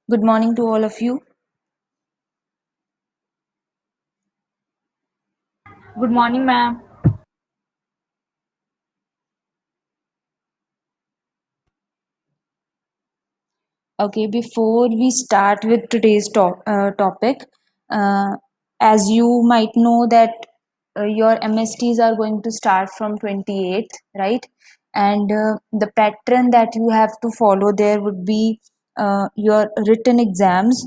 Good morning to all of you. Good morning, ma'am. Okay, before we start with today's topic, uh, as you might know that your MSTs are going to start from 28th, right? And the pattern that you have to follow there would be your written exams.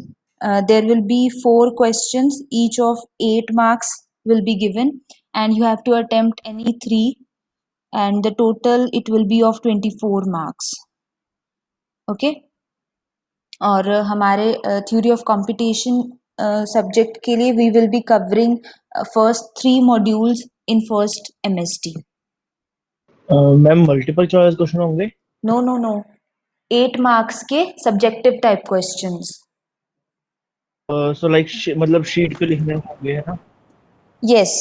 There will be 4 questions, each of 8 marks will be given, and you have to attempt any three, and the total it will be of 24 marks. Okay. और हमारे theory of competition subject के लिए we will be covering first 3 modules in first MST. Ma'am multiple choice question होंगे? No no no, 8 marks के subjective type questions. So like मतलब शीट पे लिखने होंगे, है ना? यस.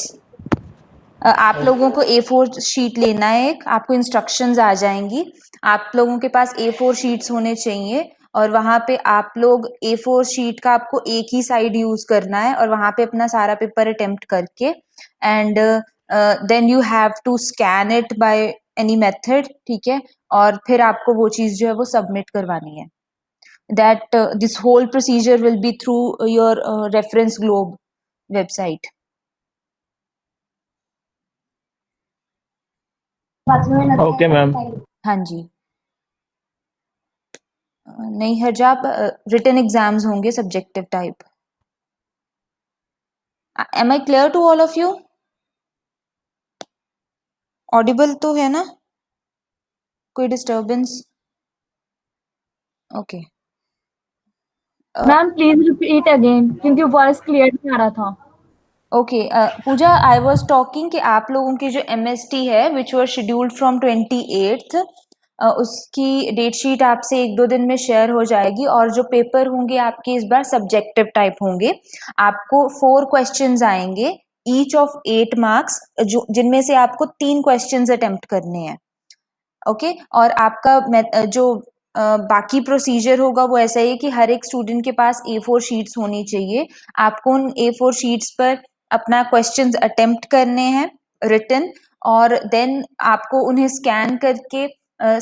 आप लोगों को A4 शीट लेना है, एक आपको इंस्ट्रक्शंस आ जाएंगी. आप लोगों के पास A4 शीट्स होने चाहिए और वहां पे आप लोग A4 शीट का आपको एक ही साइड यूज करना है और वहां पे अपना सारा पेपर अटेम्प्ट करके and then you have to scan it by any method. ठीक है. और फिर आपको वो चीज जो है वो सबमिट करवानी है. That this whole procedure will be through your reference globe website. Okay ma'am. हाँ जी. नहीं हरजाब, रिटन एग्जाम्स होंगे subjective type. Am I clear to all of you? Audible तो है ना? कोई disturbance? Okay. Ma'am please repeat again क्योंकि voice clear नहीं आ रहा था. Okay Pooja, I was talking कि आप लोगों की जो एमएसटी है which was scheduled from 28th, उसकी डेट शीट आपसे 1-2 दिन में शेयर हो जाएगी और जो पेपर होंगे आपके इस बार सब्जेक्टिव टाइप होंगे. आपको 4 क्वेश्चंस आएंगे, ईच ऑफ 8 मार्क्स, जो जिनमें से आपको 3 क्वेश्चंस अटेम्प्ट करने हैं. ओके. और आपका जो बाकी प्रोसीजर होगा वो ऐसा ही है कि हर एक स्टूडेंट के पास A4 शीट्स होनी चाहिए. आपको उन A4 शीट्स पर अपना क्वेश्चंस अटेम्प्ट करने हैं रिटन, और देन आपको उन्हें स्कैन करके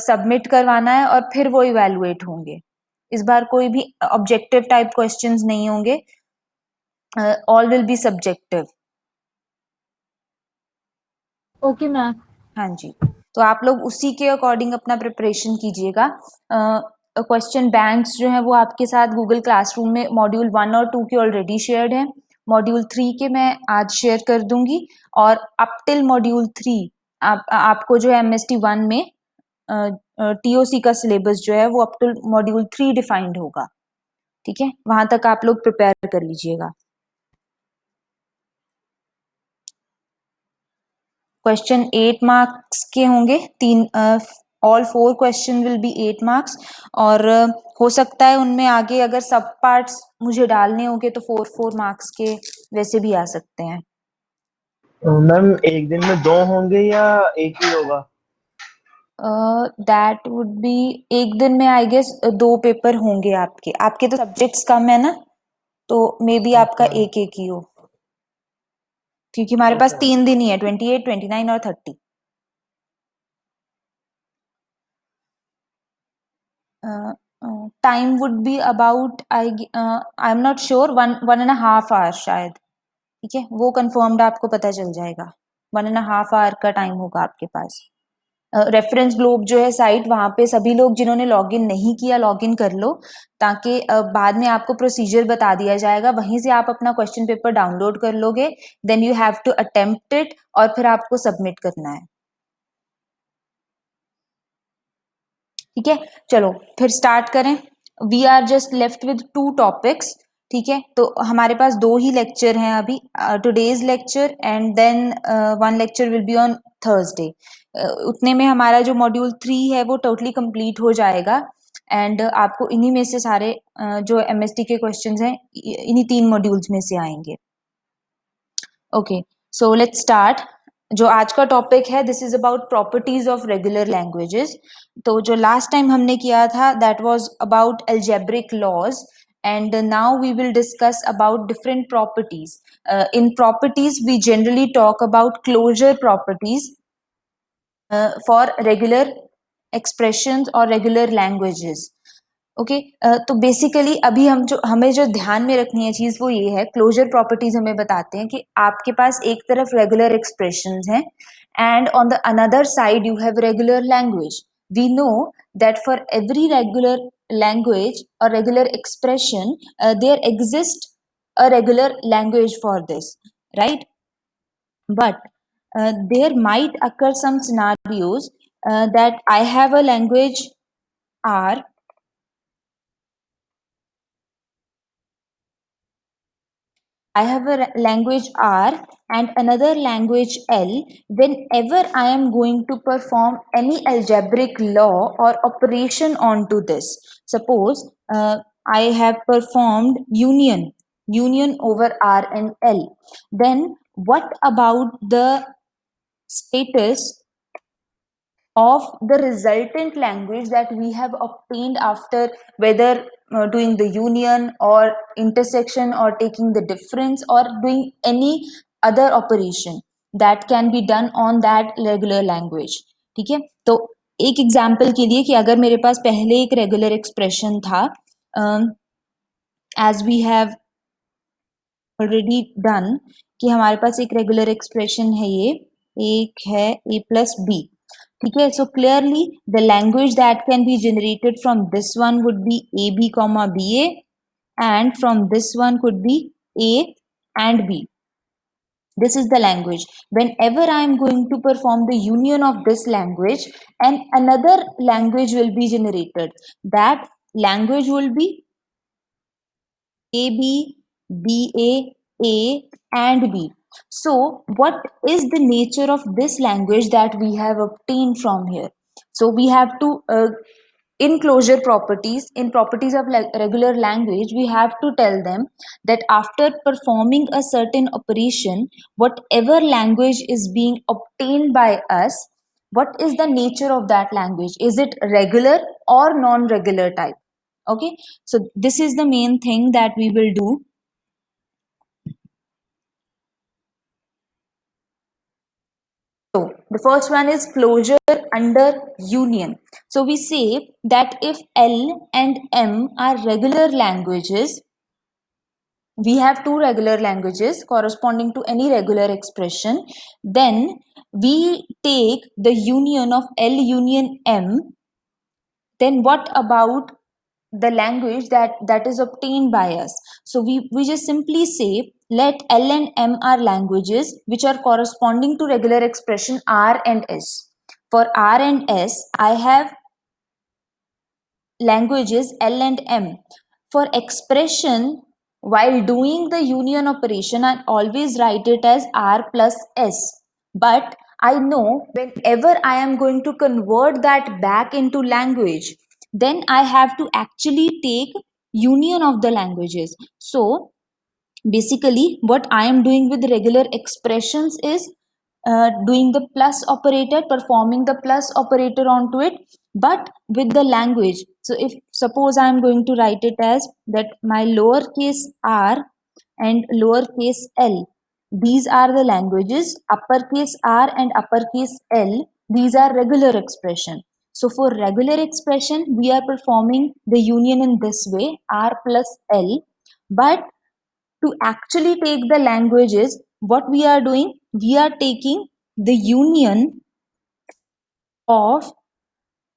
सबमिट करवाना है और फिर वो इवेलुएट होंगे. इस बार कोई भी ऑब्जेक्टिव टाइप क्वेश्चंस नहीं होंगे. All will be subjective. Okay ma'am. हाँ जी. तो आप लोग उसी के अकॉर्डिंग अपना प्रिपरेशन कीजिएगा. क्वेश्चन बैंक्स जो है वो आपके साथ गूगल क्लासरूम में मॉड्यूल 1 और 2 के ऑलरेडी शेयर्ड है. मॉड्यूल 3 के मैं आज शेयर कर दूंगी और अप टिल मॉड्यूल 3 आपको जो है MST 1 में TOC का सिलेबस जो है वो अप टिल मॉड्यूल 3 डिफाइंड होगा. ठीक है. वहां तक आप लोग प्रिपेयर कर लीजिएगा. क्वेश्चन 8 मार्क्स के होंगे. All 4 question will be 8 marks. और हो सकता है उनमें आगे अगर सब पार्ट्स मुझे डालने होंगे तो 4-4 मार्क्स के वैसे भी आ सकते हैं. मैम एक दिन में 2 होंगे या एक ही होगा? दैट वुड बी, एक दिन में आई गेस 2 पेपर होंगे आपके. आपके तो सब्जेक्ट्स कम है ना, तो मे बी आपका ओके. एक एक ही हो, क्योंकि हमारे पास ओके. 3 दिन ही है, 28, 29 और 30. Time would be about I am not sure, 1.5 hour शायद. ठीक है. वो कंफर्म्ड आपको पता चल जाएगा. 1.5 आवर का टाइम होगा आपके पास. रेफरेंस ग्लोब जो है साइट, वहां पे सभी लोग जिन्होंने लॉगिन नहीं किया लॉगिन कर लो, ताकि बाद में आपको प्रोसीजर बता दिया जाएगा. वहीं से आप अपना क्वेश्चन पेपर डाउनलोड कर लोगे. Then you have to attempt it और फिर आपको सबमिट करना है. ठीक है. चलो फिर स्टार्ट करें. We are just left with 2 topics. ठीक है. तो हमारे पास 2 ही लेक्चर हैं अभी, today's lecture and then 1 lecture will be on Thursday. उतने में हमारा जो मॉड्यूल 3 है वो टोटली कंप्लीट हो जाएगा. एंड आपको इन्हीं में से सारे जो MST के क्वेश्चंस हैं इन्हीं 3 मॉड्यूल्स में से आएंगे. ओके. So let's start. जो आज का टॉपिक है this is about properties of regular languages. तो जो लास्ट टाइम हमने किया था that was about algebraic laws. and now we will discuss about different properties. In properties, we generally talk about closure properties for regular expressions or regular languages. Okay तो basically अभी हमें जो ध्यान में रखनी है चीज वो ये है, क्लोजर प्रॉपर्टीज हमें बताते हैं कि आपके पास एक तरफ रेगुलर एक्सप्रेशंस हैं and on the another side you have regular language. We know that for every regular language और regular expression there exist a regular language for this, right? But there might occur some scenarios that I have a language R, I have a language R and another language L. Whenever I am going to perform any algebraic law or operation onto this, suppose I have performed union over R and L, then what about the status of the resultant language that we have obtained after, whether doing the union or intersection or taking the difference or doing any other operation that can be done on that regular language. ठीक है, तो एक example के लिए कि अगर मेरे पास पहले एक रेगुलर एक्सप्रेशन था, as we have already done, कि हमारे पास एक रेगुलर एक्सप्रेशन है, ये एक है a प्लस बी. ठीक है, so clearly the language that can be generated from this one would be ab comma ba, and from this one could be a and b. This is the language. Whenever I am going to perform the union of this language and another language will be generated, that language will be AB, BA, A and B. So what is the nature of this language that we have obtained from here? So we have to in closure properties, in properties of regular language, we have to tell them that after performing a certain operation, whatever language is being obtained by us, what is the nature of that language? Is it regular or non-regular type? Okay, so this is the main thing that we will do. So the first one is closure under union. So we say that if L and M are regular languages, we have two regular languages corresponding to any regular expression, then we take the union of L union M. Then what about the language that is obtained by us? So we just simply say let L and M are languages which are corresponding to regular expression R and S. For R and S, I have languages L and M. For expression, while doing the union operation, I always write it as R plus S. But I know whenever I am going to convert that back into language, then I have to actually take union of the languages. So basically what I am doing with regular expressions is doing the plus operator, performing the plus operator onto it, but with the language. So if suppose I am going to write it as that my lowercase r and lowercase l, these are the languages, uppercase r and uppercase l, these are regular expression. So for regular expression, we are performing the union in this way, r plus l. But to actually take the languages, what we are doing, we are taking the union of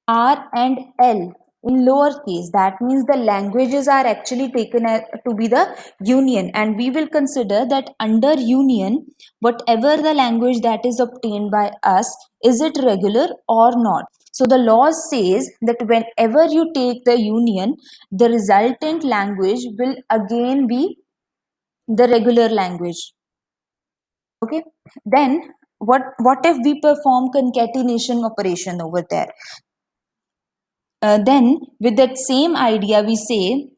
R and L in lowercase. That means the languages are actually taken to be the union, and we will consider that under union, whatever the language that is obtained by us, is it regular or not? So the law says that whenever you take the union, the resultant language will again be the regular language. Okay, then what if we perform concatenation operation over there? Then with that same idea, we say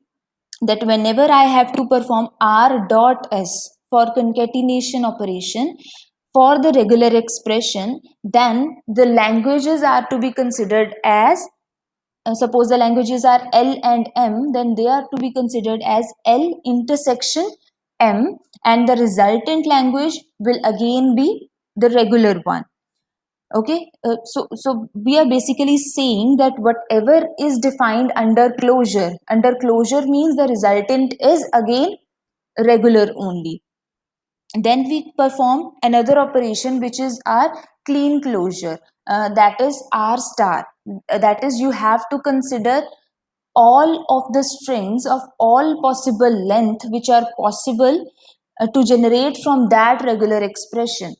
that whenever I have to perform R dot S for concatenation operation for the regular expression, then the languages are to be considered as suppose the languages are L and M, then they are to be considered as L intersection M, and the resultant language will again be the regular one. Okay, so we are basically saying that whatever is defined under closure means the resultant is again regular only. Then we perform another operation which is our clean closure, that is R star. That is, you have to consider all of the strings of all possible length which are possible to generate from that regular expression.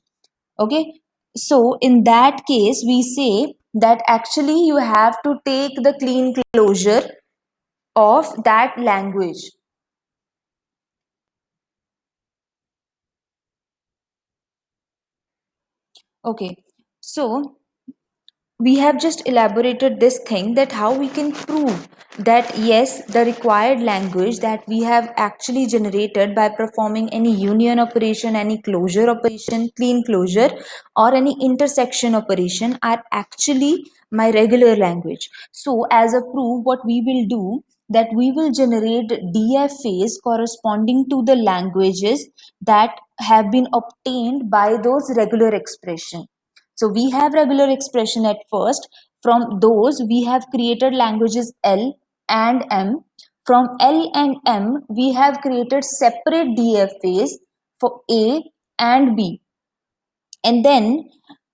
Okay, so in that case we say that actually you have to take the clean closure of that language. Okay, so we have just elaborated this thing, that how we can prove that yes, the required language that we have actually generated by performing any union operation, any closure operation, clean closure, or any intersection operation are actually my regular language. So as a proof, what we will do, that we will generate DFAs corresponding to the languages that have been obtained by those regular expression. So we have regular expression at first. From those, we have created languages L and M. From L and M, we have created separate DFAs for A and B. And then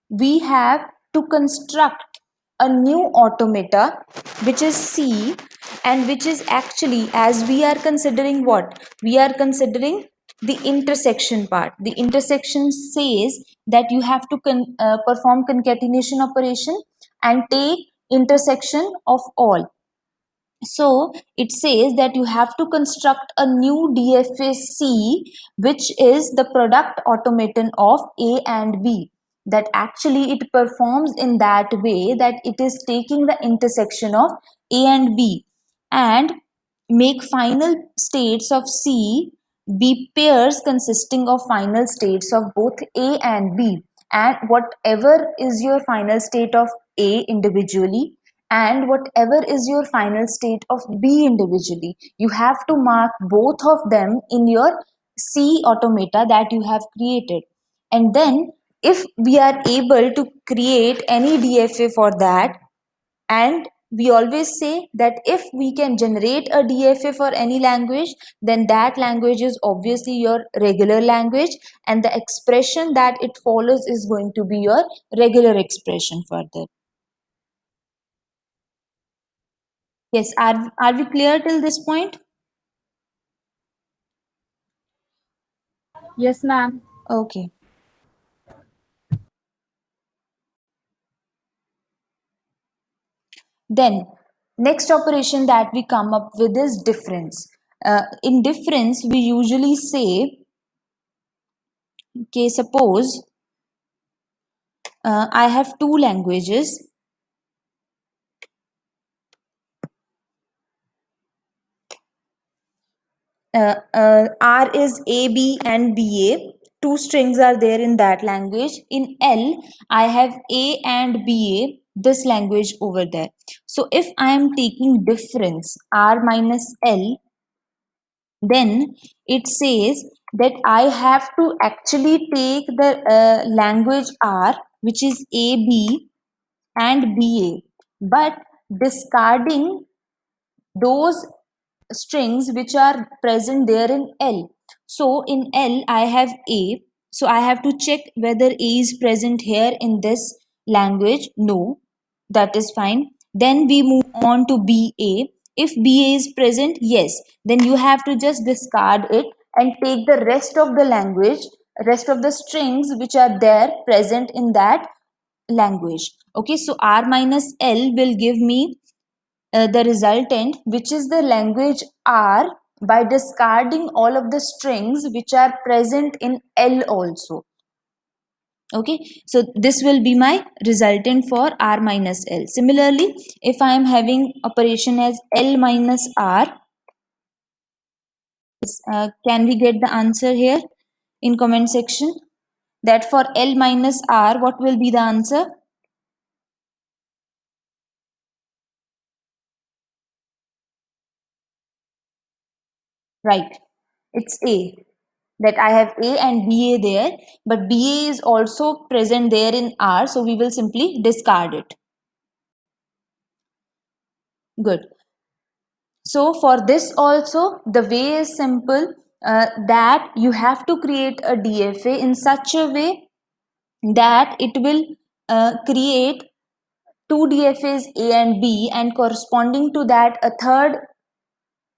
we have to construct a new automata, which is C, and which is actually, as we are considering what? We are considering the intersection part. The intersection says that you have to perform concatenation operation and take intersection of all. So it says that you have to construct a new DFAC, which is the product automaton of A and B. That actually it performs in that way that it is taking the intersection of A and B, and make final states of C be pairs consisting of final states of both A and B. And whatever is your final state of A individually, and whatever is your final state of B individually, you have to mark both of them in your C automata that you have created. And then if we are able to create any DFA for that, and we always say that if we can generate a DFA for any language, then that language is obviously your regular language, and the expression that it follows is going to be your regular expression further. Yes, are we clear till this point? Yes, ma'am. Okay. Then, next operation that we come up with is difference. In difference, we usually say, okay, suppose I have two languages. R is A, B, and BA. Two strings are there in that language. In L, I have A and BA, this language over there. So if I am taking difference R minus L, then it says that I have to actually take the language R, which is AB and BA, but discarding those strings which are present there in L. So in L I have A, so I have to check whether A is present here in this language. No, that is fine. Then we move on to BA. If BA is present, yes, then you have to just discard it and take the rest of the language, rest of the strings which are there present in that language. Okay, so R minus L will give me the resultant, which is the language R, by discarding all of the strings which are present in L also. Okay, so this will be my resultant for R minus L. Similarly, if I am having operation as L minus R, can we get the answer here in comment section? That for L minus R, what will be the answer? Right. It's A. That I have A and BA there, but BA is also present there in R, so we will simply discard it. Good. So for this also, the way is simple, that you have to create a DFA in such a way that it will create two DFAs A and B, and corresponding to that a third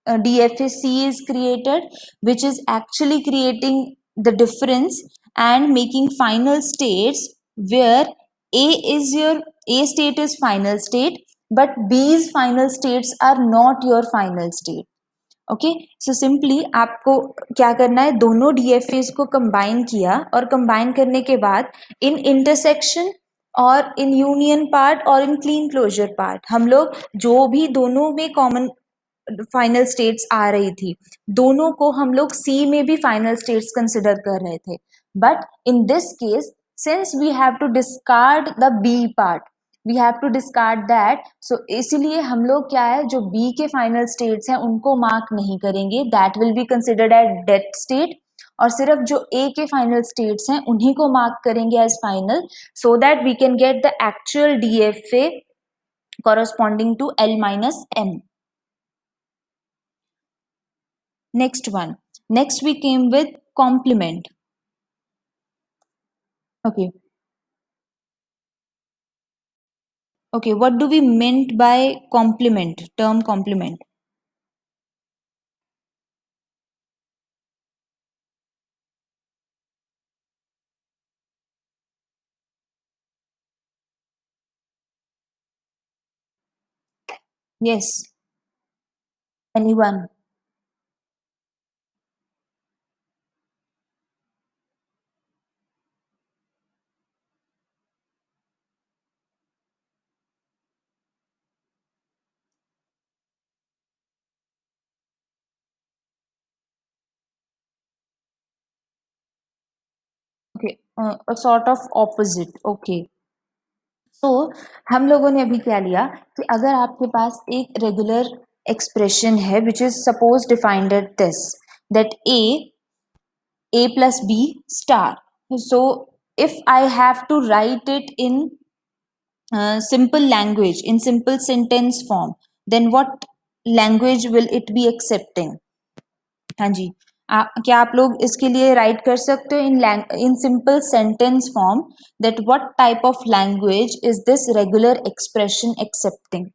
DFAC is created, which is actually creating the difference and making final states where A is your A state is final state, but B's final states are not your final state. Okay so simply आपको क्या करना है, दोनों DFS को combine किया और combine करने के बाद इन इंटरसेक्शन और इन यूनियन पार्ट और इन क्लीन क्लोजर पार्ट हम लोग जो भी दोनों में कॉमन फाइनल स्टेट्स आ रही थी दोनों को हम लोग सी में भी फाइनल स्टेट्स कंसिडर कर रहे थे, but in this case since we have to discard the B part, we have to discard that, so इसीलिए हम लोग क्या है जो बी के फाइनल स्टेट्स हैं उनको मार्क नहीं करेंगे, that will be considered as dead state, और सिर्फ जो ए के फाइनल स्टेट्स हैं उन्हीं को मार्क करेंगे as final, so that we can get the actual DFA corresponding to L minus M. Next one. Next we came with complement. Okay. Okay, what do we meant by complement, term complement? Yes, anyone? Okay, a sort of opposite. Okay. तो हम लोगों ने अभी क्या लिया कि अगर आपके पास एक रेगुलर एक्सप्रेशन है which is suppose defined at this that a plus b star, so if I have to write it in simple language, in simple sentence form, then what language will it be accepting? हाँ जी, क्या आप लोग इसके लिए right कर सकते हो in simple sentence form that what type of language is this regular expression accepting?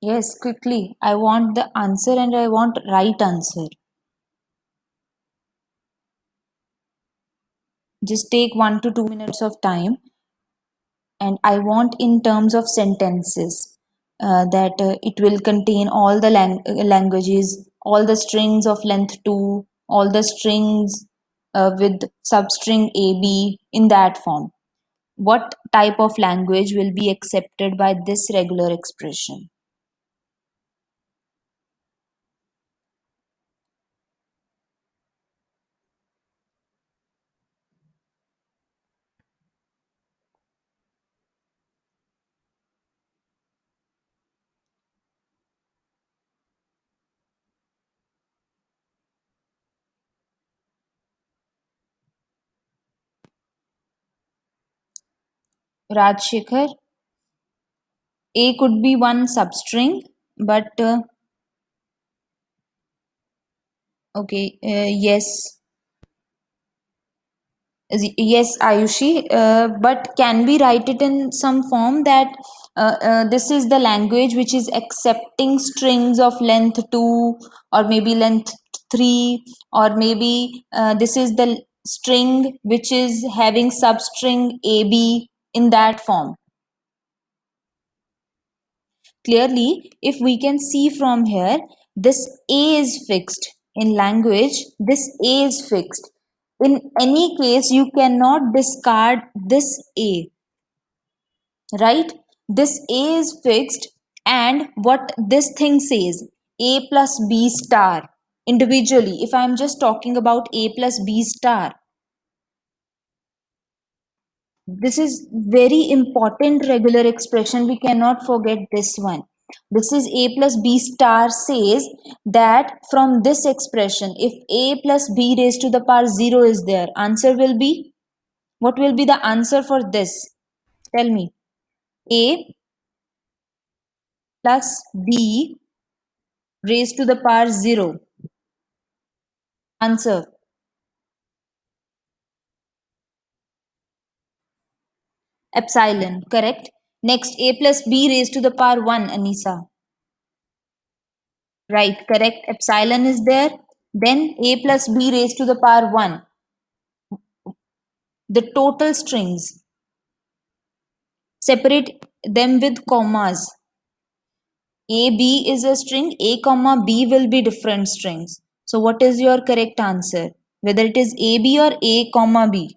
Yes, quickly. I want the answer and I want right answer. Just take 1 to 2 minutes of time, and I want in terms of sentences that it will contain all the languages, all the strings of length 2, all the strings with substring AB in that form. What type of language will be accepted by this regular expression? Rajshekhar, A could be one substring, but okay, yes. Yes, Ayushi, but can we write it in some form that this is the language which is accepting strings of length 2 or maybe length 3, or maybe this is the string which is having substring AB in that form. Clearly, if we can see from here, this A is fixed. In language, this A is fixed. In any case, you cannot discard this A, right? This A is fixed, and what this thing says, A plus B star. Individually, if I am just talking about A plus B star, this is very important regular expression. We cannot forget this one. This is A plus B star says that from this expression, if A plus B raised to the power 0 is there, answer will be, what will be the answer for this? Tell me. A plus B raised to the power 0. Answer. Epsilon. Correct. Next, A plus B raised to the power 1, Anisa. Right, correct. Epsilon is there. Then A plus B raised to the power 1. The total strings. Separate them with commas. A, B is a string. A, comma, B will be different strings. So what is your correct answer? Whether it is A, B or A, comma, B.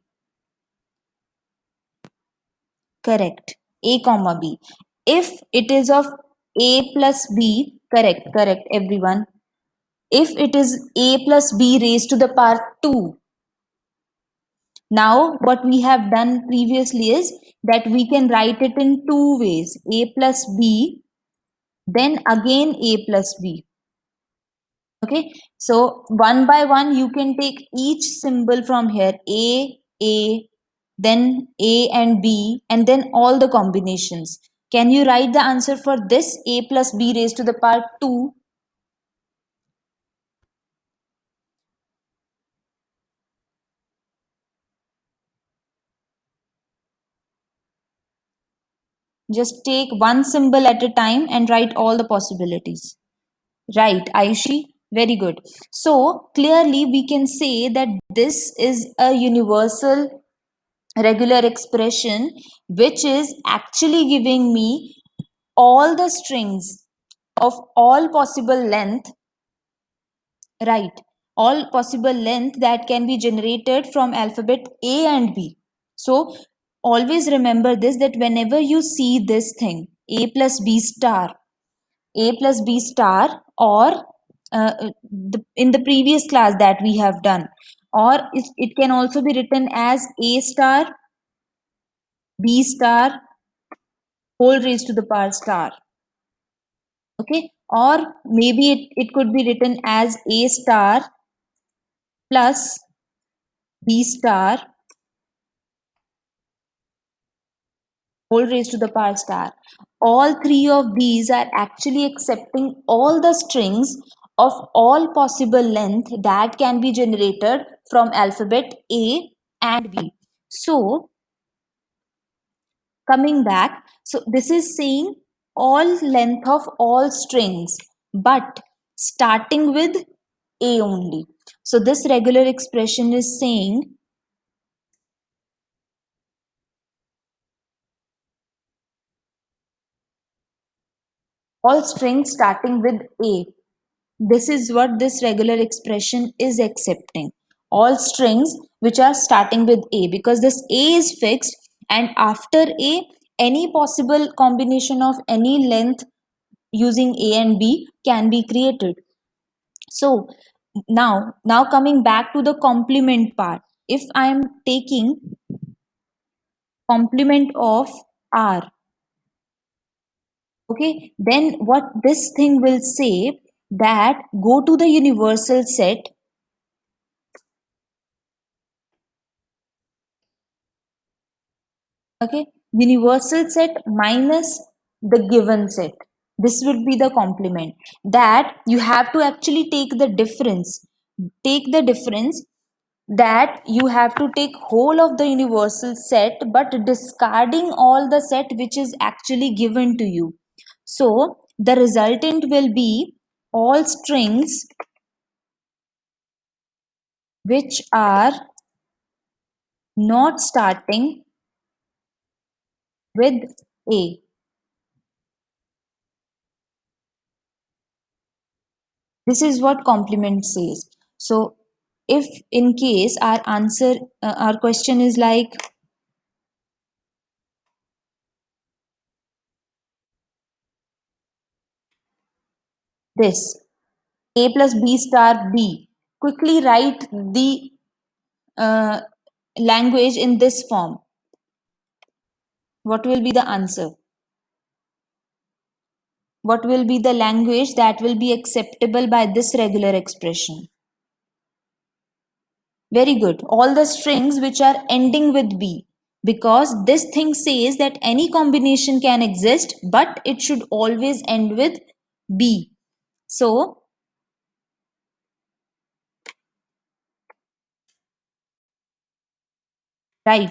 Correct. A, comma, B. If it is of A plus B, correct, correct, everyone. If it is A plus B raised to the power 2, now what we have done previously is that we can write it in two ways, A plus B, then again A plus B. Okay, so one by one you can take each symbol from here, A, then A and B, and then all the combinations. Can you write the answer for this A plus B raised to the power 2? Just take one symbol at a time and write all the possibilities. Right, Aishi, very good. So clearly we can say that this is a universal regular expression which is actually giving me all the strings of all possible length, right? All possible length that can be generated from alphabet A and B. So always remember this, that whenever you see this thing, A plus B star, A plus B star, or in the previous class that we have done, or it can also be written as A star, B star, whole raised to the power star. Okay, or maybe it could be written as A star plus B star, whole raised to the power star. All three of these are actually accepting all the strings of all possible length that can be generated from alphabet A and B. So coming back, so this is saying all length of all strings, but starting with A only. So this regular expression is saying all strings starting with A. This is what this regular expression is accepting. All strings which are starting with A, because this A is fixed, and after A, any possible combination of any length using A and B can be created. So now coming back to the complement part. If I am taking complement of R, okay, then what this thing will say, that go to the universal set, okay, universal set minus the given set. This would be the complement, that you have to actually take the difference. Take the difference that you have to take whole of the universal set but discarding all the set which is actually given to you. So the resultant will be all strings which are not starting with A. This is what complement says. So if in case our answer, our question is like this, A plus B star B, quickly write the uh, language in this form. What will be the answer? What will be the language that will be acceptable by this regular expression? Very good. All the strings which are ending with B, because this thing says that any combination can exist, but it should always end with B. So, right,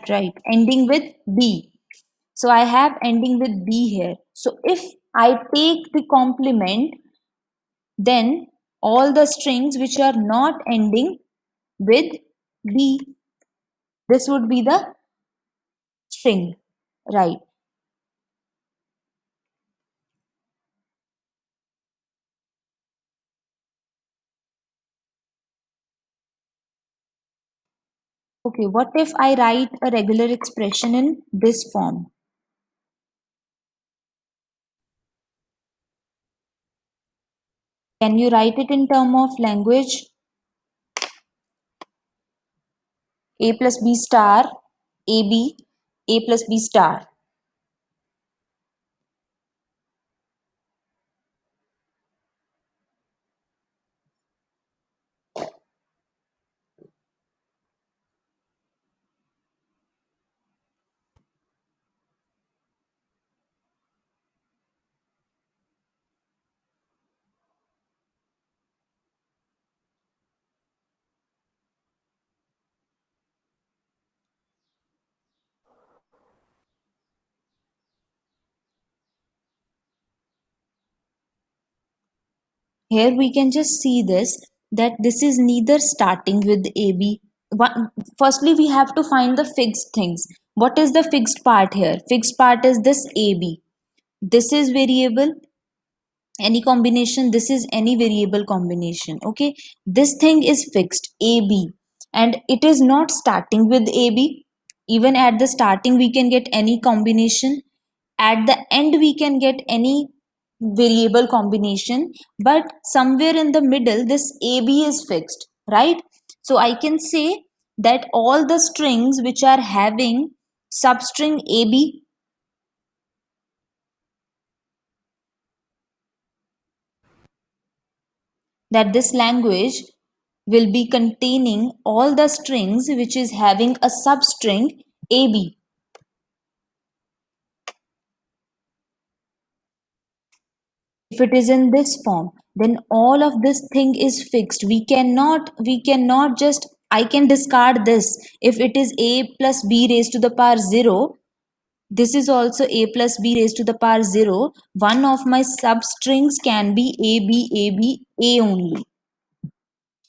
ending with B. So, I have ending with B here. So, if I take the complement, then all the strings which are not ending with B, this would be the string, right? Okay, what if I write a regular expression in this form? Can you write it in term of language? A plus B star, AB, A plus B star. Here we can just see this, that this is neither starting with AB. Firstly, we have to find the fixed things. What is the fixed part here? Fixed part is this AB. This is variable, any combination, this is any variable combination. Okay, this thing is fixed AB, and it is not starting with AB. Even at the starting we can get any combination, at the end we can get any variable combination, but somewhere in the middle this AB is fixed, right? So I can say that all the strings which are having substring AB, that this language will be containing all the strings which is having a substring AB. If it is in this form, then all of this thing is fixed. We cannot just, I can discard this. If it is A plus B raised to the power 0, this is also A plus B raised to the power 0. One of my substrings can be A only,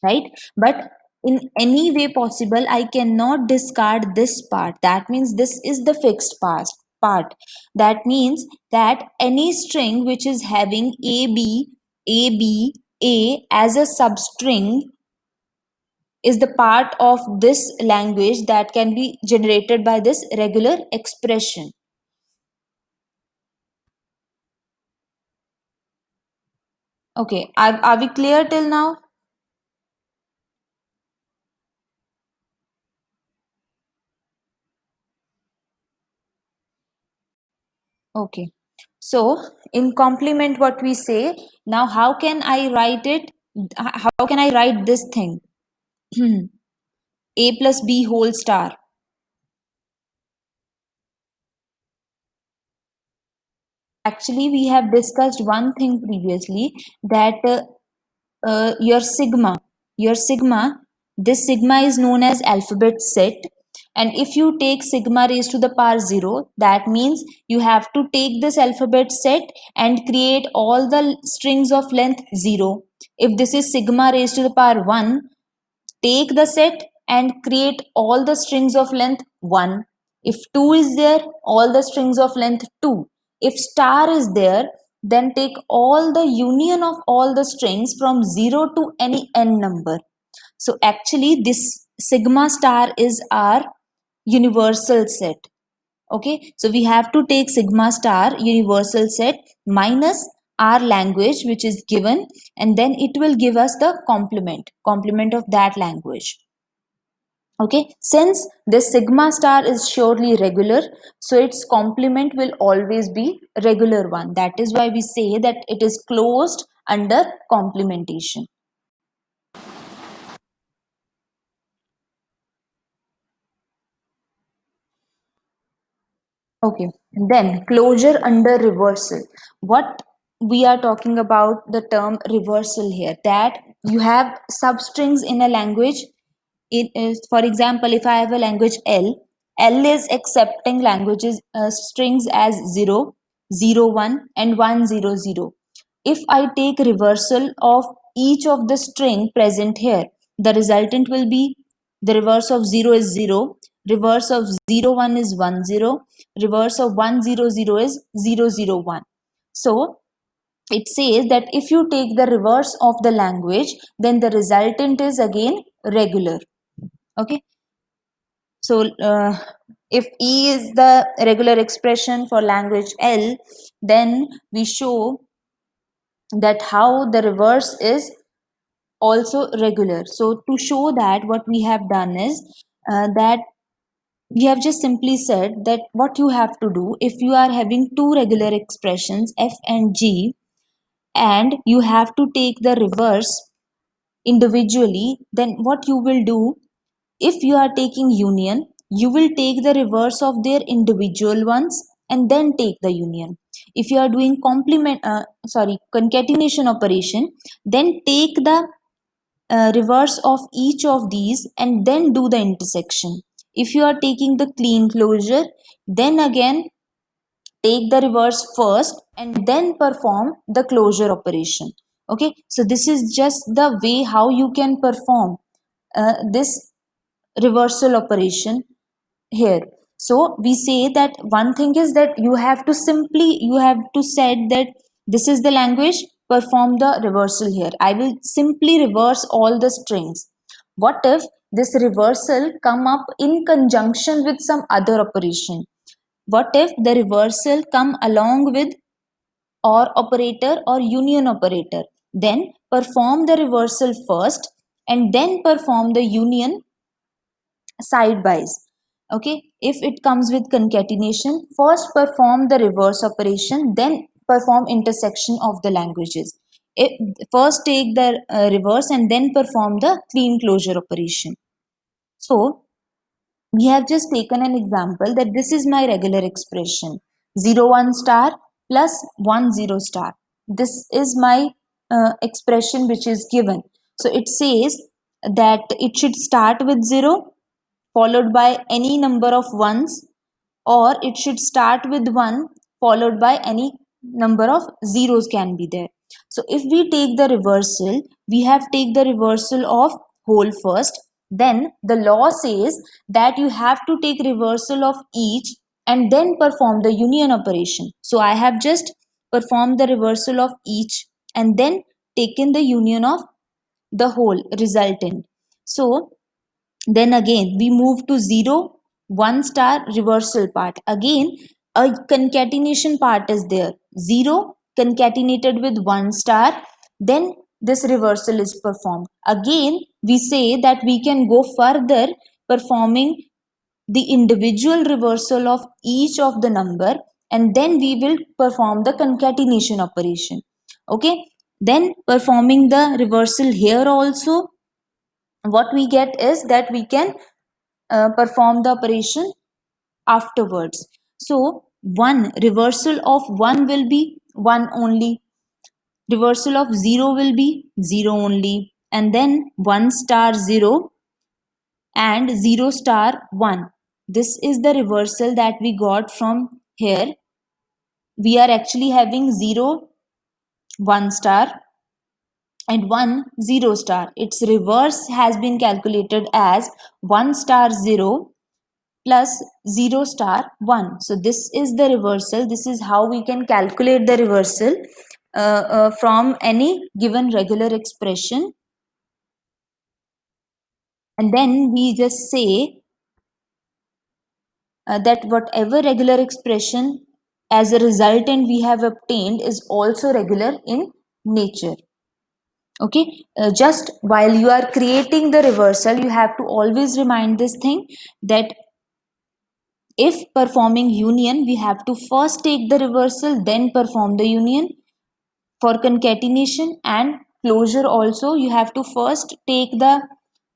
right? But in any way possible I cannot discard this part. That means this is the fixed part. That means that any string which is having a as a substring is the part of this language that can be generated by this regular expression. Okay, are we clear till now? Okay. So in complement what we say, now how can I write it? How can I write this thing? A plus B whole star. Actually, we have discussed one thing previously, that your sigma This sigma is known as alphabet set, and if you take sigma raised to the power 0, that means you have to take this alphabet set and create all the strings of length 0. If this is sigma raised to the power 1, take the set and create all the strings of length 1. If 2 is there, all the strings of length 2. If star is there, then take all the union of all the strings from 0 to any n number. So actually this sigma star is our universal set. Okay, so we have to take sigma star universal set minus our language which is given, and then it will give us the complement of that language. Okay, since this sigma star is surely regular, so its complement will always be regular one. That is why we say that it is closed under complementation. Okay, then closure under reversal. What we are talking about the term reversal here, that you have substrings in a language. It is, for example, if I have a language L is accepting languages strings as 0, 0, 1 and 1, 0, 0. If I take reversal of each of the string present here, the resultant will be the reverse of 0 is 0, reverse of 0, 1 is 1, 0, reverse of 1, 0, 0 is 0, 0, 1. So it says that if you take the reverse of the language, then the resultant is again regular. Okay, so if E is the regular expression for language L, then we show that how the reverse is also regular. So to show that, what we have done is that we have just simply said that what you have to do if you are having two regular expressions f and g, and you have to take the reverse individually, then what you will do, if you are taking union, you will take the reverse of their individual ones and then take the union. If you are doing concatenation operation, then take the reverse of each of these and then do the intersection. If you are taking the clean closure, then again take the reverse first and then perform the closure operation. Okay, so this is just the way how you can perform this reversal operation here. So we say that one thing is that you have to set that this is the language, perform the reversal here. I will simply reverse all the strings. What if this reversal come up in conjunction with some other operation? What if the reversal come along with or operator or union operator? Then perform the reversal first and then perform the union side bys. Okay, if it comes with concatenation, first perform the reverse operation, then perform intersection of the languages. First take the reverse and then perform the clean closure operation. So we have just taken an example that this is my regular expression 0 1 star plus 1 0 star. This is my expression which is given. So it says that it should start with 0 followed by any number of ones, or it should start with 1 followed by any number of zeros can be there. So if we take the reversal, we have take the reversal of whole first, then the law says that you have to take reversal of each and then perform the union operation. So I have just performed the reversal of each and then taken the union of the whole resultant. So then again we move to 0 1 star reversal part. Again a concatenation part is there, 0 concatenated with 1 star, then this reversal is performed. Again we say that we can go further, performing the individual reversal of each of the number, and then we will perform the concatenation operation. Okay, then performing the reversal here also, what we get is that we can perform the operation afterwards. So one reversal of 1 will be 1 only, reversal of 0 will be 0 only, and then 1 star 0 and 0 star 1. This is the reversal that we got from here. We are actually having 0 1 star and 1 0 star. Its reverse has been calculated as 1 star 0 plus 0 star 1. So this is the reversal. This is how we can calculate the reversal from any given regular expression. And then we just say that whatever regular expression as a resultant we have obtained is also regular in nature. Okay, just while you are creating the reversal, you have to always remind this thing that if performing union, we have to first take the reversal, then perform the union. For concatenation and closure also, you have to first take the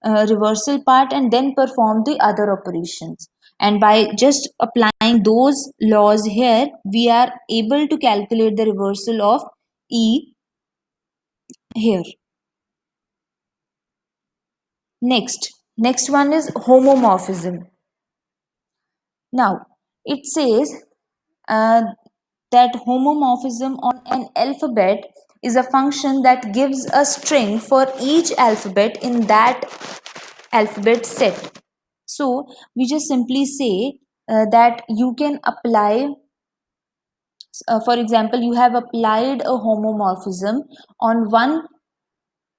reversal part and then perform the other operations. And by just applying those laws here, we are able to calculate the reversal of E here. Next one is homomorphism. Now, it says uh, that homomorphism on an alphabet is a function that gives a string for each alphabet in that alphabet set. So, we just simply say that you can apply, for example, you have applied a homomorphism on one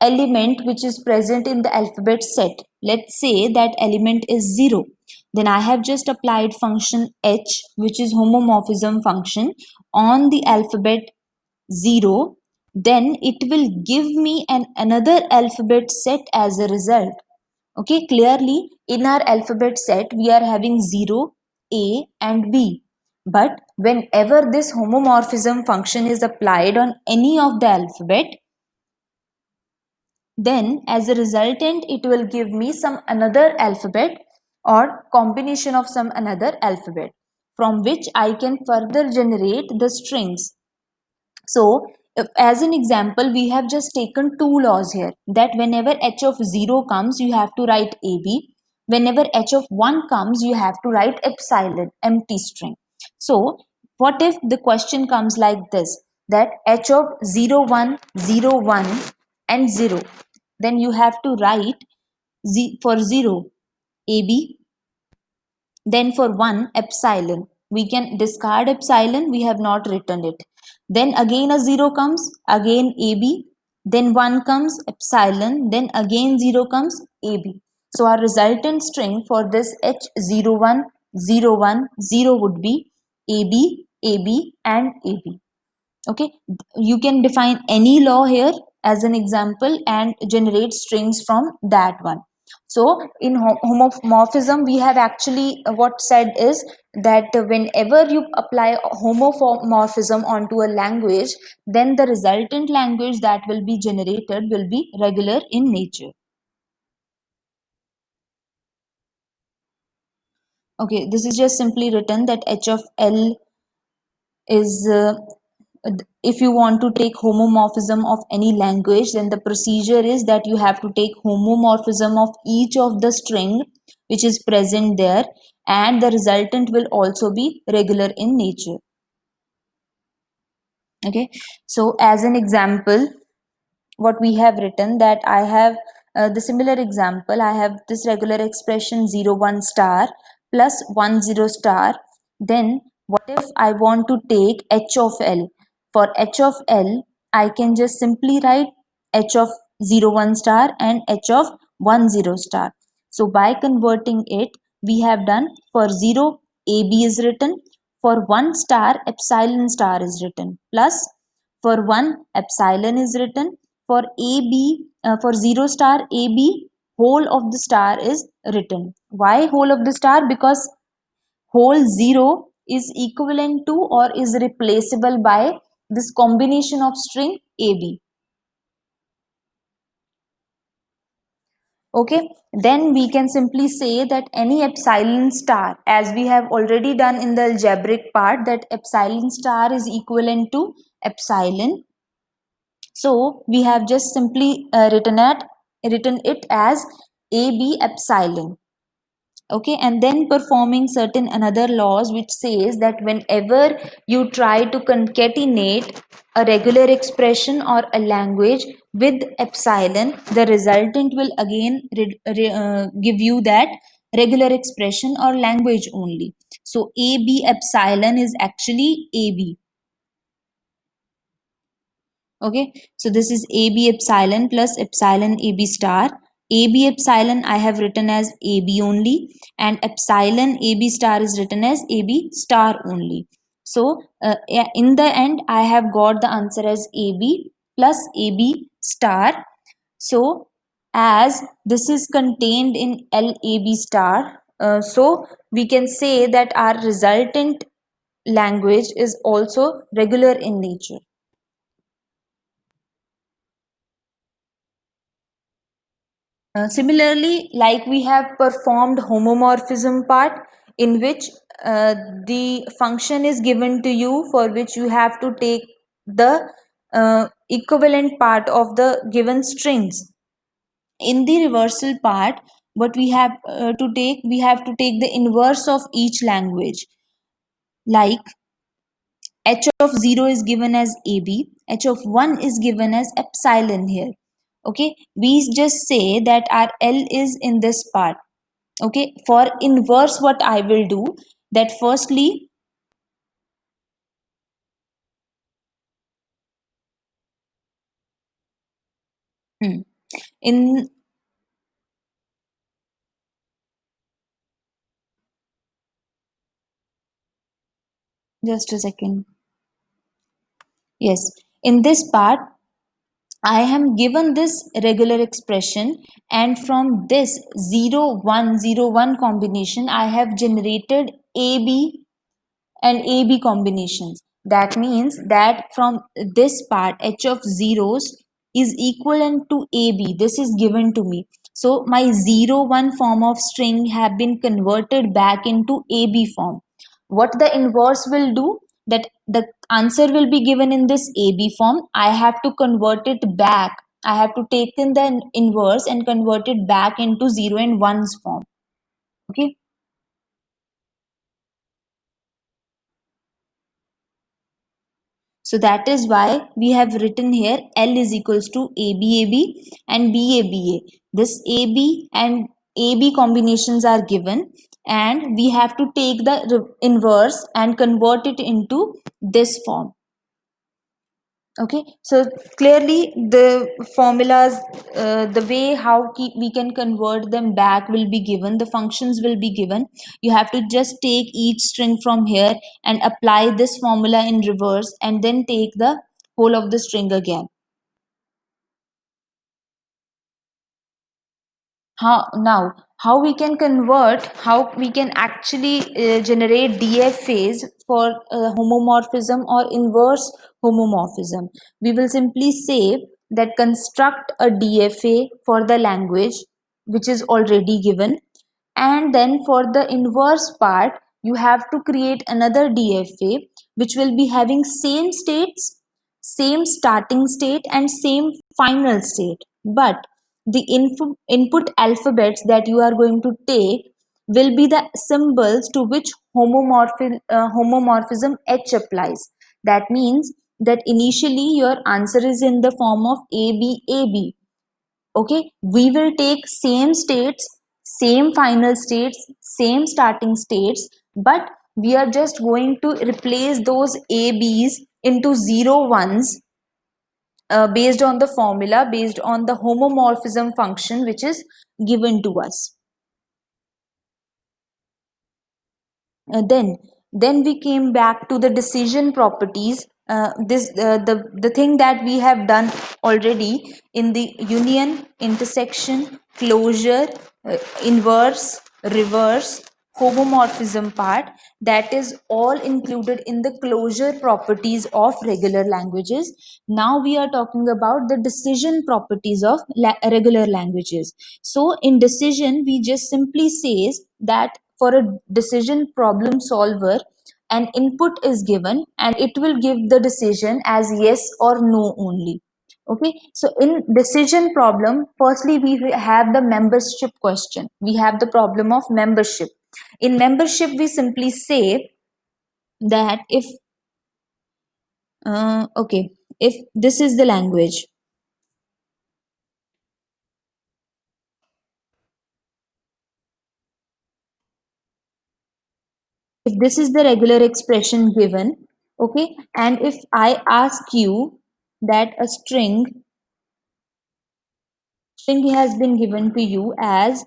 element which is present in the alphabet set. Let's say that element is 0. Then I have just applied function h, which is homomorphism function, on the alphabet 0. Then it will give me another alphabet set as a result. Okay, clearly in our alphabet set we are having 0, A and B. But whenever this homomorphism function is applied on any of the alphabet, then as a resultant it will give me some another alphabet or combination of some another alphabet from which I can further generate the strings. So if, as an example, we have just taken two laws here, that whenever h of 0 comes you have to write AB, whenever h of 1 comes you have to write epsilon, empty string. So what if the question comes like this, that h of 0 1 0 1 and 0, then you have to write for 0 AB, then for 1 epsilon. We can discard epsilon, we have not written it. Then again a 0 comes, again AB, then 1 comes epsilon, then again 0 comes AB. So our resultant string for this H01 01 0 would be AB, AB and AB. Okay, you can define any law here as an example and generate strings from that one. So in homomorphism we have actually what said is that whenever you apply homomorphism onto a language, then the resultant language that will be generated will be regular in nature. Okay, this is just simply written that h of L is if you want to take homomorphism of any language, then the procedure is that you have to take homomorphism of each of the string which is present there, and the resultant will also be regular in nature. Okay, so as an example, what we have written, that I have the similar example, I have this regular expression 0 1 star plus 1 0 star. Then what if I want to take h of L? For h of L, I can just simply write h of 0 1 star and h of 1 0 star. So by converting it, we have done for 0 AB is written, for 1 star epsilon star is written, plus for 1 epsilon is written, for AB for 0 star AB whole of the star is written. Why whole of the star? Because whole 0 is equivalent to or is replaceable by this combination of string AB. Okay, then we can simply say that any epsilon star, as we have already done in the algebraic part, that epsilon star is equivalent to epsilon. So we have just simply written it as AB epsilon. Okay, and then performing certain another laws which says that whenever you try to concatenate a regular expression or a language with epsilon, the resultant will again give you that regular expression or language only. So ab epsilon is actually ab. Okay, so this is ab epsilon plus epsilon ab star. Ab epsilon I have written as ab only, and epsilon ab star is written as ab star only. So yeah, in the end I have got the answer as ab plus ab star. So as this is contained in lab star, so we can say that our resultant language is also regular in nature. Similarly, like we have performed homomorphism part, in which the function is given to you for which you have to take the equivalent part of the given strings. In the reversal part, what we have we have to take the inverse of each language. Like h of 0 is given as ab, h of 1 is given as epsilon here. Okay, we just say that our L is in this part. Okay, for inverse what I will do, that firstly in just a second. Yes, in this part I am given this regular expression, and from this 0 1 0 1 combination I have generated AB and AB combinations. That means that from this part h of zeros is equivalent to AB. This is given to me. So my 0 1 form of string have been converted back into AB form. What the inverse will do, that the answer will be given in this AB form. I have to convert it back. I have to take in the inverse and convert it back into 0 and 1's form. Okay. So that is why we have written here L is equals to ABAB and BABA. This AB and AB combinations are given, and we have to take the inverse and convert it into this form. Okay, so clearly the formulas, the way how we can convert them back will be given, the functions will be given. You have to just take each string from here and apply this formula in reverse, and then take the whole of the string again. How we can convert, how we can actually generate DFAs for homomorphism or inverse homomorphism. We will simply say that construct a DFA for the language which is already given, and then for the inverse part you have to create another DFA which will be having same states, same starting state and same final state, but the input alphabets that you are going to take will be the symbols to which homomorphism H applies. That means that initially your answer is in the form of ABAB. Okay, we will take same states, same final states, same starting states, but we are just going to replace those ABs into 0 1s, based on the formula, based on the homomorphism function which is given to us. Then we came back to the decision properties. This the thing that we have done already in the union, intersection, closure, inverse, reverse, homomorphism part, that is all included in the closure properties of regular languages. Now we are talking about the decision properties of regular languages. So in decision we just simply says that for a decision problem solver, an input is given and it will give the decision as yes or no only. Okay, so in decision problem, firstly we have the membership question. We have the problem of membership. In membership, we simply say that okay, if this is the language, if this is the regular expression given, okay, and if I ask you that a string has been given to you as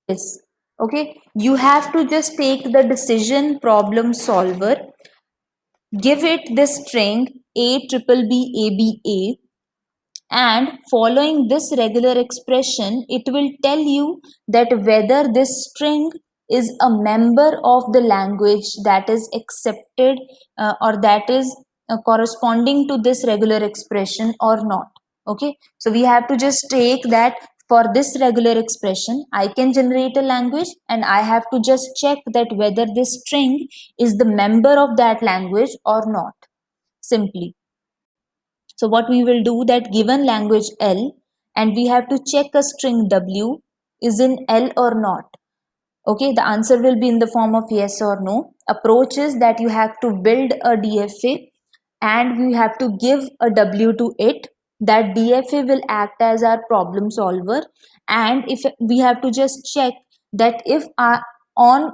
this, okay, you have to just take the decision problem solver, give it this string a triple b a b a, and following this regular expression it will tell you that whether this string is a member of the language that is accepted or that is corresponding to this regular expression or not. Okay, so we have to just take that for this regular expression I can generate a language, and I have to just check that whether this string is the member of that language or not, simply. So what we will do, that given language L and we have to check a string W is in L or not. Okay, the answer will be in the form of yes or no. Approach is that you have to build a DFA and we have to give a W to it. That DFA will act as our problem solver, and if we have to just check that if on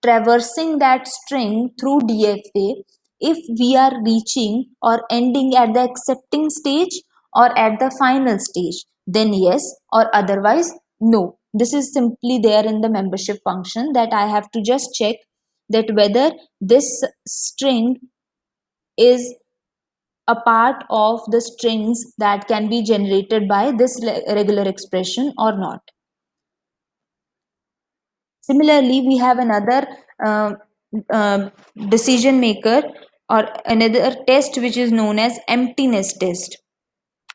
traversing that string through DFA, if we are reaching or ending at the accepting stage or at the final stage, then yes, or otherwise no. This is simply there in the membership function, that I have to just check that whether this string is a part of the strings that can be generated by this regular expression or not. Similarly, we have another uh, uh, decision maker or another test which is known as emptiness test.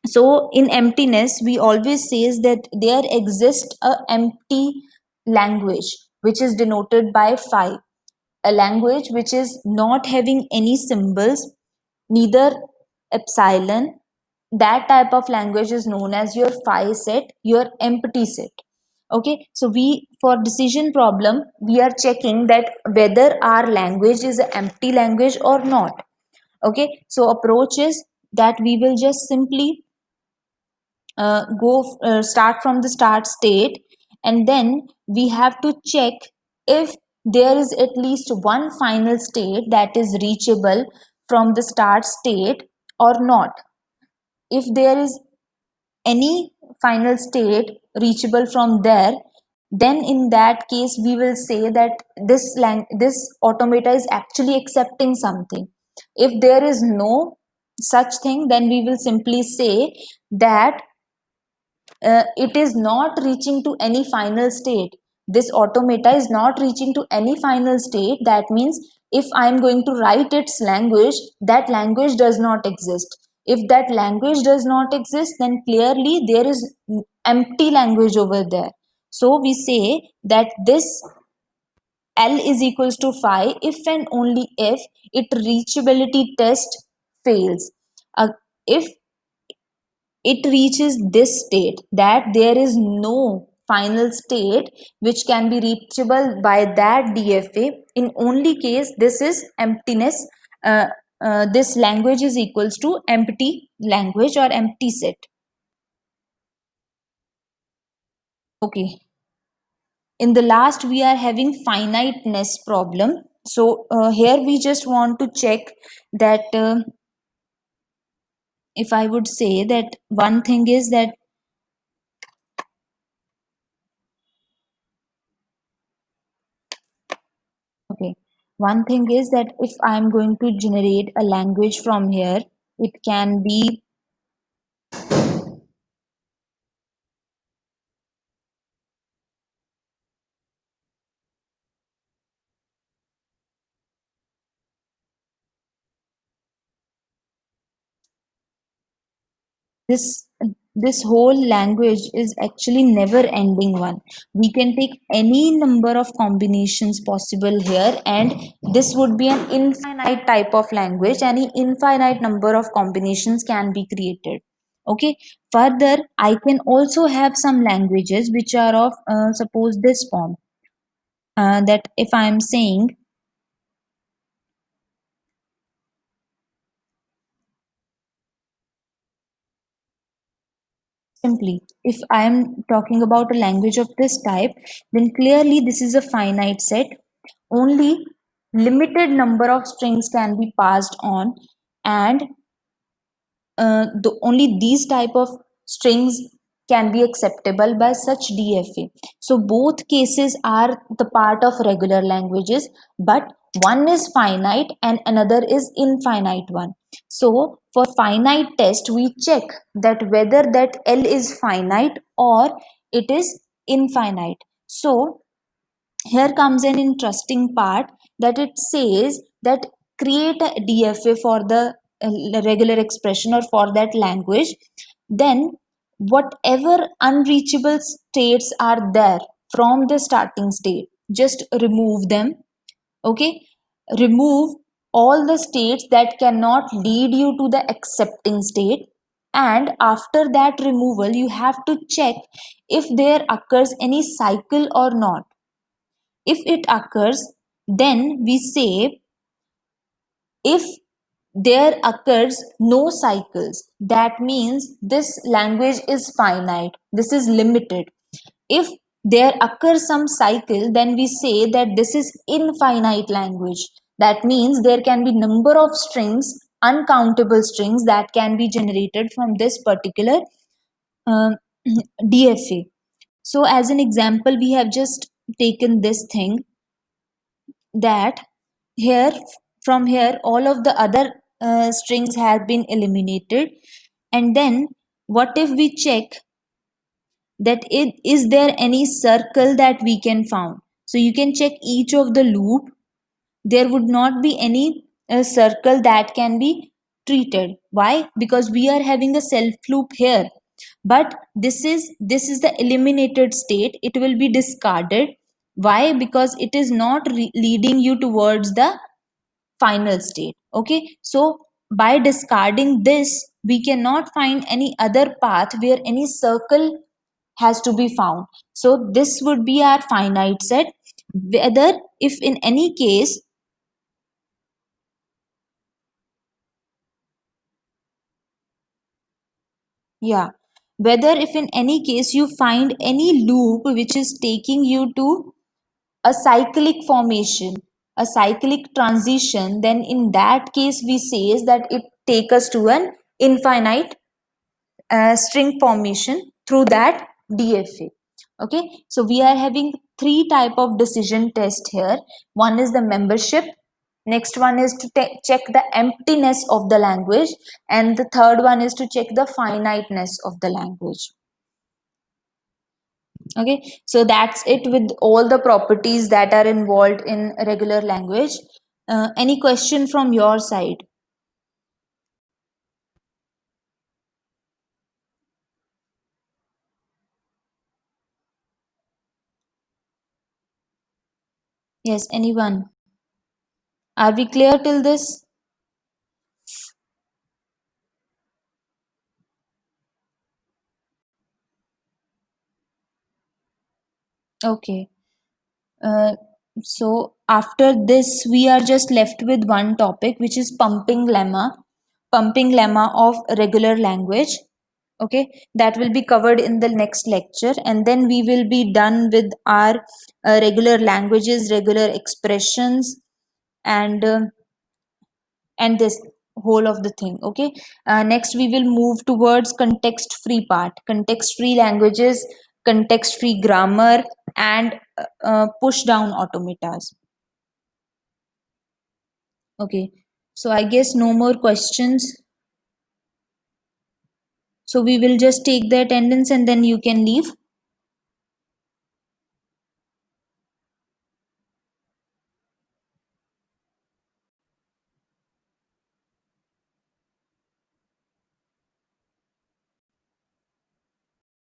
So in emptiness, we always says that there exists a empty language which is denoted by phi, a language which is not having any symbols, neither epsilon. That type of language is known as your phi set, your empty set. Okay, so we, for decision problem, we are checking that whether our language is an empty language or not. Okay, so approach is that we will just simply go start from the start state, and then we have to check if there is at least one final state that is reachable from the start state or not. If there is any final state reachable from there, then in that case we will say that this automata is actually accepting something. If there is no such thing, then we will simply say that it is not reaching to any final state. This automata is not reaching to any final state. That means if I am going to write its language, that language does not exist. If that language does not exist, then clearly there is empty language over there. So we say that this L is equals to phi if and only if it reachability test fails. If it reaches this state, that there is no final state which can be reachable by that DFA, in only case this is emptiness. This language is equals to empty language or empty set. Okay, in the last we are having finiteness problem. So here we just want to check that if I would say that one thing is that, okay, one thing is that if I'm going to generate a language from here, it can be this this whole language is actually never ending one. We can take any number of combinations possible here, and this would be an infinite type of language. Any infinite number of combinations can be created. Okay, further I can also have some languages which are of suppose this form, that if I am saying simply, if I am talking about a language of this type, then clearly this is a finite set. Only limited number of strings can be passed on, and only these type of strings can be acceptable by such DFA. So both cases are the part of regular languages, but one is finite and another is infinite one. So for finite test, we check that whether that L is finite or it is infinite. So here comes an interesting part, that it says that create a DFA for the regular expression or for that language. Then whatever unreachable states are there from the starting state, just remove them. Okay, remove all the states that cannot lead you to the accepting state, and after that removal you have to check if there occurs any cycle or not. If it occurs, then we say, if there occurs no cycles, that means this language is finite, this is limited. If there occurs some cycle, then we say that this is infinite language. That means there can be number of strings, uncountable strings that can be generated from this particular uh, DFA. So as an example, we have just taken this thing, that here, from here all of the other strings have been eliminated, and then what if we check that it is there any circle that we can found. So you can check each of the loop, there would not be any circle that can be treated. Why? Because we are having a self loop here, but this is the eliminated state, it will be discarded. Why? Because it is not leading you towards the final state. Okay, so by discarding this, we cannot find any other path where any circle has to be found. So this would be our finite set. Whether if in any case, yeah, whether if in any case you find any loop which is taking you to a cyclic formation, a cyclic transition, then in that case we says that it take us to an infinite string formation through that DFA. Okay, so we are having three type of decision test here. One is the membership, next one is to check the emptiness of the language, and the third one is to check the finiteness of the language. Okay, so that's it with all the properties that are involved in a regular language. Any question from your side? Yes, anyone? Are we clear till this? Okay. Uh, so after this, we are just left with one topic, which is pumping lemma of regular language. Okay, that will be covered in the next lecture, and then we will be done with our regular languages, regular expressions, and this whole of the thing. Okay, next we will move towards context free part, context free languages, context free grammar, and push down automatas. Okay, so I guess no more questions, so we will just take the attendance and then you can leave.